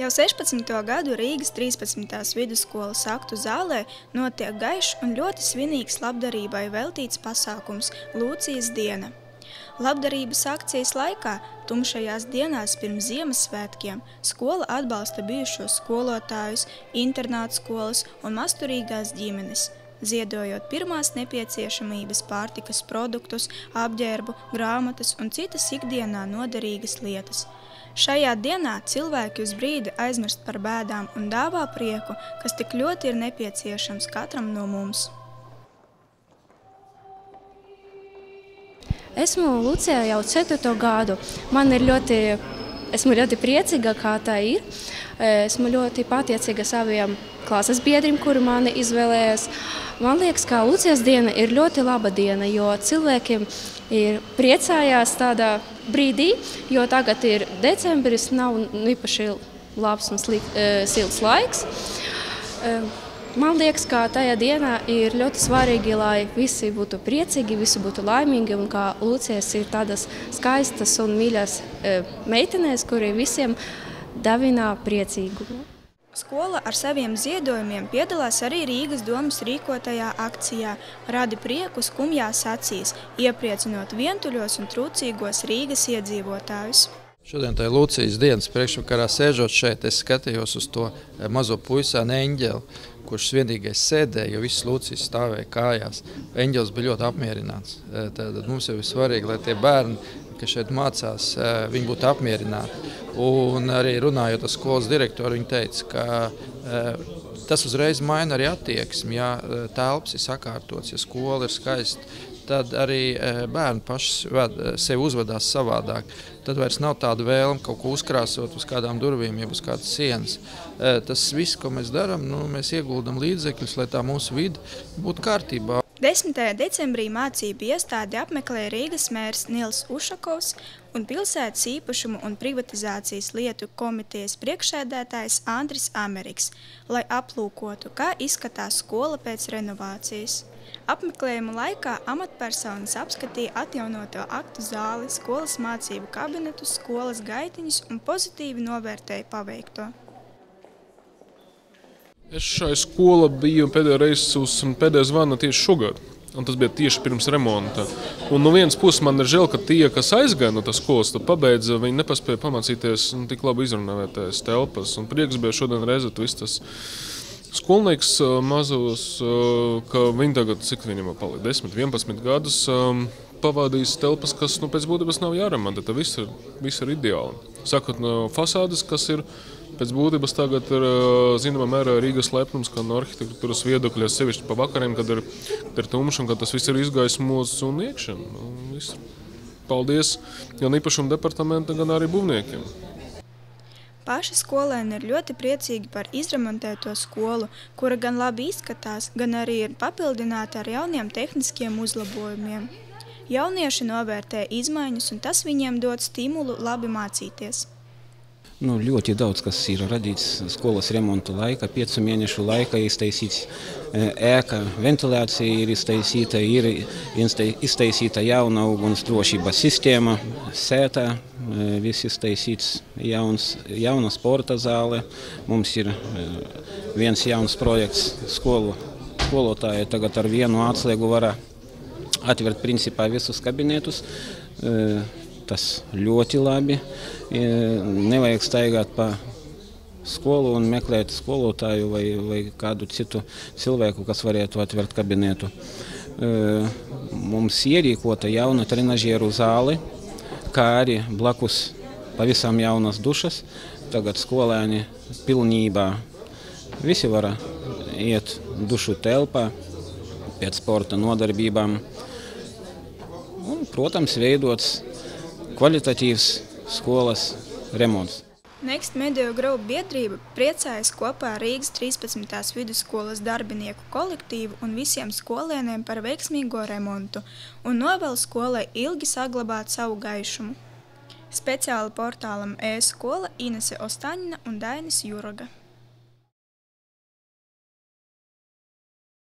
Jau 16. gadu Rīgas 13. vidusskolas aktu zālē notiek gaišs un ļoti svinīgs labdarībai veltīts pasākums Lūcijas diena. Labdarības akcijas laikā, tumšajās dienās pirms Ziemassvētkiem, skola atbalsta bijušos skolotājus, internātskolas un masturīgās ģimenes, ziedojot pirmās nepieciešamības pārtikas produktus, apģērbu, grāmatas un citas ikdienā noderīgas lietas. Šajā dienā cilvēki uz brīdi aizmirst par bēdām un dāvā prieku, kas tik ļoti ir nepieciešams katram no mums. Esmu Lucijā jau 4. gadu. Esmu ļoti priecīga, kā tā ir. Esmu ļoti pateicīga saviem klases biedriem, kuri mani izvēlējās. Man liekas, ka Lucijas diena ir ļoti laba diena, jo cilvēkiem ir priecājās tādā brīdī, jo tagad ir decembris, nav īpaši labs un silts laiks. Man liekas, ka tajā dienā ir ļoti svarīgi, lai visi būtu priecīgi, visi būtu laimīgi un ka Lucijas ir tādas skaistas un mīļas meitenes, kuri visiem dāvina priecīgumu. Skola ar saviem ziedojumiem piedalās arī Rīgas domas rīkotajā akcijā Radi prieku skumjās acīs, iepriecinot vientuļos un trūcīgos Rīgas iedzīvotājus. Šodien tā ir Lūcijas dienas priekšvakarā sēžot šeit, es skatījos uz to mazo puisāni Eņģeli, kurš vienīgais sēdēja, jo viss Lūcijas stāvēja kājās. Eņģelis bija ļoti apmierināts. Tad mums jau ir svarīgi, lai tie bērni, kas šeit mācās, viņi būtu apmierināti. Un arī runājot ar skolas direktoru, viņi teica, ka tas uzreiz maina arī attieksmi, ja telpas ir sakārtots, ja skola ir skaista, tad arī bērni paši sevi uzvedās savādāk. Tad vairs nav tāda vēlme kaut ko uzkrāsot uz kādām durvīm, jeb uz kādas sienas. Tas viss, ko mēs darām, mēs ieguldam līdzekļus, lai tā mūsu vide būtu kārtībā. 10. decembrī mācību iestādi apmeklēja Rīgas mērs Nils Ušakovs un pilsētas īpašumu un privatizācijas lietu komitejas priekšsēdētājs Andris Ameriks, lai aplūkotu, kā izskatās skola pēc renovācijas. Apmeklējuma laikā amatpersonas apskatīja atjaunoto aktu zāli, skolas mācību kabinetus, skolas gaitiņus un pozitīvi novērtēja paveikto. Es šai skolā biju pēdējo reizi uz pēdējā zvana tieši šogad, un tas bija tieši pirms remonta. Un no vienas puses man ir žēl, ka tie, kas aizgāja no tās skolas, tad pabeidza, viņi nepaspēja pamācīties tik labi izrunāvētās telpas. Un prieks bija šodien redzēt viss tas skolnieks mazos, ka viņi tagad, cik viņam palika, 10, 11 gadus, pavadījis telpas, kas pēc būtības nav jāremontē. Tā viss ir ideāli. Sakot no fasādes, kas ir pēc būtības tagad ir zināmā mērā Rīgas lepnums, kā no arhitektūras viedokļa, sevišķi pa vakariem, kad ir tumšs un kad tas viss ir izgaismots un iekšā. Paldies gan īpašuma departamenta, gan arī būvniekiem. Paši skolēni ir ļoti priecīgi par izremontēto skolu, kura gan labi izskatās, gan arī ir papildināta ar jauniem tehniskiem uzlabojumiem. Jaunieši novērtē izmaiņas, un tas viņiem dod stimulu labi mācīties. Ļoti daudz, kas ir radīts skolas remonta laika, 5 mēnešu laika iztaisīts ēka, ventilācija ir iztaisīta jauna ugunsdrošības sistēma, sētā, viss iztaisīts jauna sporta zāle. Mums ir viens jauns projekts skolotāji tagad ar vienu atslēgu var atvērt principā visus kabinetus. Tas ļoti labi. Nevajag staigāt pa skolu un meklēt skolotāju vai kādu citu cilvēku, kas varētu atvērt kabinetu. Mums ierīkota jauna trenažieru zāle, kā arī blakus pavisam jaunas dušas. Tagad skolēni pilnībā visi var iet dušu telpā pēc sporta nodarbībām. Un, protams, veidots kvalitatīvs skolas remonts. Next Media Group biedrība priecājas kopā ar Rīgas 13. vidusskolas darbinieku kolektīvu un visiem skolēniem par veiksmīgo remontu un novēl skolai ilgi saglabāt savu gaišumu. Speciāli portālam e-skola Inese Ostaņina un Dainis Juroga.